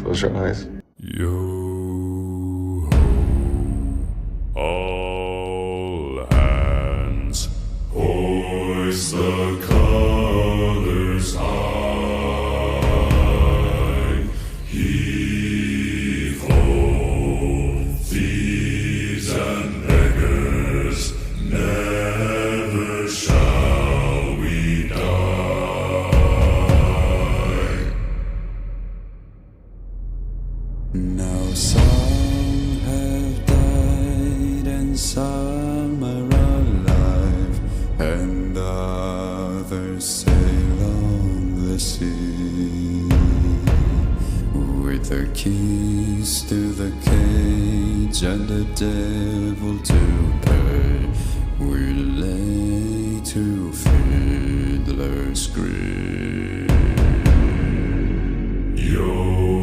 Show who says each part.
Speaker 1: Close your eyes.
Speaker 2: Yo ho, all hands, hoist the colors high. Heave ho, thieves and beggars, never shall we die.
Speaker 3: Now some have died and some are alive, and others sail on the sea. With the keys to the cage and the devil to pay, we lay to fiddler's grave.